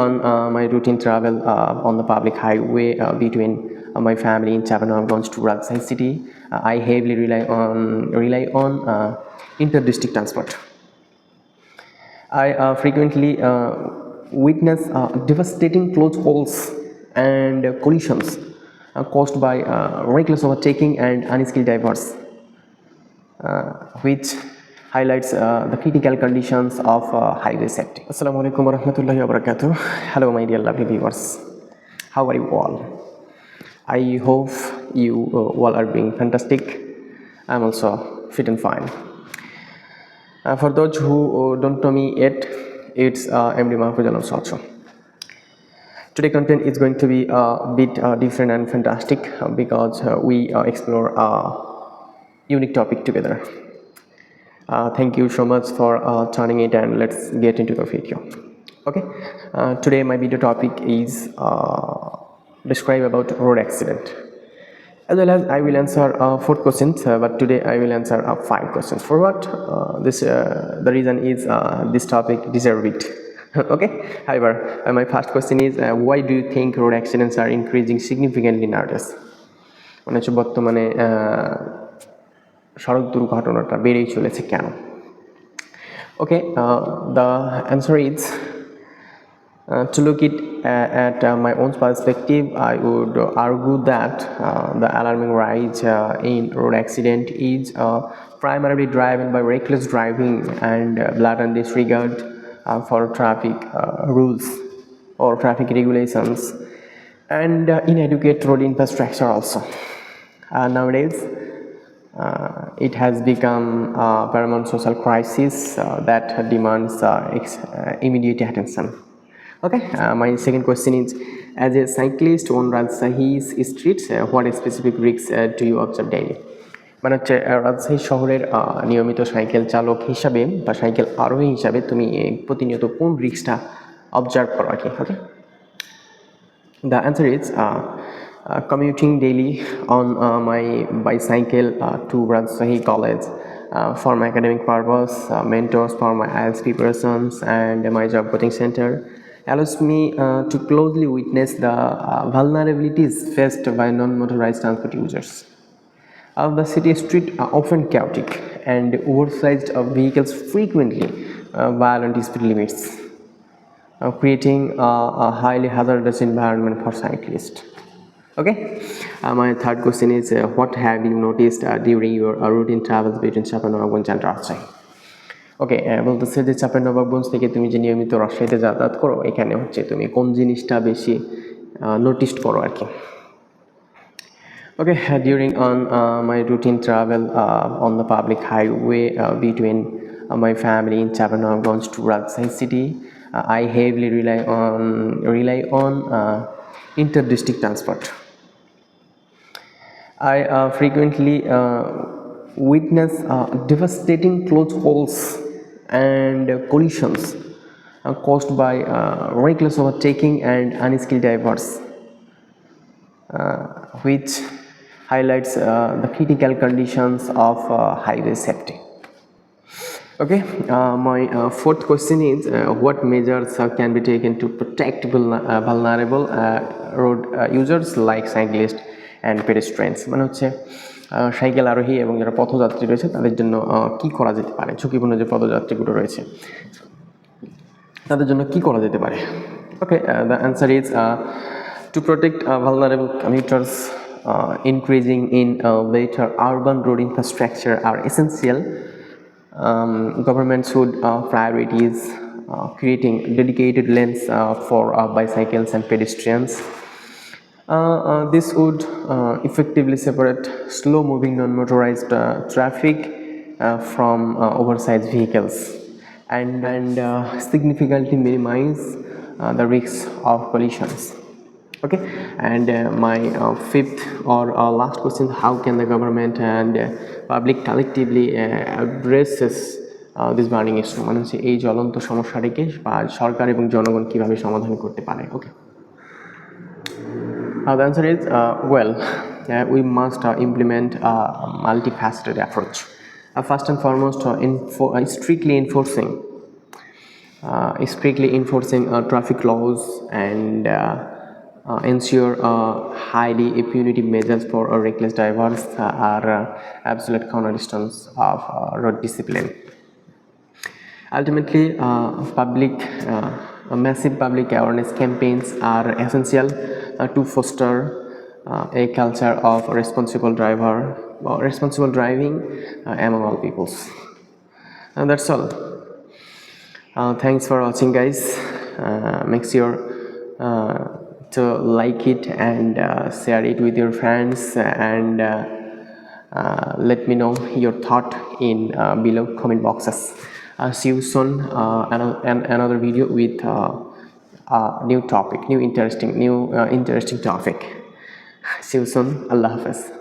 on my routine travel on the public highway between my family in Chapanambganj to Rajshahi city, I heavily rely on inter-district transport. I frequently witness devastating close calls and collisions caused by reckless overtaking and unskilled drivers, which highlights the critical conditions of highway safety. Assalamu alaikum warahmatullahi wabarakatuh. Hello, my dear lovely viewers. How are you all? I hope you all are being fantastic. I'm also fit and fine. For those who don't know me yet, it's MD Mahfouz Alam Sacho. Today content is going to be a bit different and fantastic because we explore a unique topic together. Thank you so much for turning it, and let's get into the video. Okay, today my video topic is describe about road accident. As well as I will answer 4 questions, but today I will answer 5 questions. For what? The reason is this topic deserves it. Okay. However, my first question is why do you think road accidents are increasing significantly nowadays? মানে হচ্ছে বর্তমানে সড়ক দুর্ঘটনাটা বেড়েই চলেছে কেন? Okay, the answer is to look it at my own perspective, I would argue that the alarming rise in road accident is primarily driven by reckless driving and blatant disregard for traffic rules or traffic regulations and inadequate road infrastructure also. Nowadays, it has become a paramount social crisis that demands immediate attention. Okay, my second question is, as a cyclist on Rajshahi's streets, what specific risks do you observe daily? মানে হচ্ছে রাজশাহী শহরের নিয়মিত cycle চালক হিসাবে বা cycle আরোহী হিসাবে তুমি প্রতিনিয়ত কোন রিস্কটা অবজার্ভ করো আর কি? Okay, the answer is commuting daily on my bicycle to Rajshahi College for my academic purpose, mentors for my IELTS preparations, and my job coaching center allows me to closely witness the vulnerabilities faced by non-motorized transport users. The city streets are often chaotic and oversized vehicles frequently violate speed limits, creating a highly hazardous environment for cyclists. Okay, my third question is what have you noticed during your routine travels between Chapanambganj and Rajshahi? ওকে, বলতেছে যে চাঁপাইনবাবগঞ্জ থেকে তুমি যে নিয়মিত রাজশাহীতে যাতায়াত করো, এখানে হচ্ছে তুমি কোন জিনিসটা বেশি নোটিস করো আর কি? Okay, during on my routine travel on the public highway between my family in Chapanambganj to Rajshahi city, I heavily rely on inter-district transport. I frequently witness devastating close calls and collisions caused by reckless overtaking and unskilled drivers, which highlights the critical conditions of highway safety. Okay, my fourth question is what measures can be taken to protect vulnerable road users like cyclists and pedestrians? মানে হচ্ছে cycle আরোহী এবং যারা পথযাত্রী রয়েছে তাদের জন্য কি করা যেতে পারে, ঝুঁকিপূর্ণ যে পদযাত্রীগুলো রয়েছে তাদের জন্য কি করা যেতে পারে? Okay, the answer is to protect vulnerable commuters, increasing in better urban road infrastructure are essential. Government should prioritize creating dedicated lanes for bicycles and pedestrians. This would effectively separate slow-moving non-motorized traffic from oversized vehicles and significantly minimize the risks of collisions. Okay, and my fifth or last question: how can the government and public collectively addresses this burning issue? মানে হচ্ছে এই জ্বলন্ত সমস্যাটিকে সরকার এবং জনগণ কিভাবে সমাধান করতে পারে? Okay, the answer is we must implement a multifaceted approach. First and foremost, strictly enforcing strictly enforcing traffic laws and ensure highly punitive measures for reckless drivers are absolute cornerstones of road discipline. Ultimately, massive public awareness campaigns are essential to foster a culture of responsible driving among all peoples. And that's all. Thanks for watching, guys. Make sure to like it and share it with your friends, and let me know your thought in below comment boxes. See you soon. Another video with new topic, new interesting topic. See you soon. Allah Hafiz.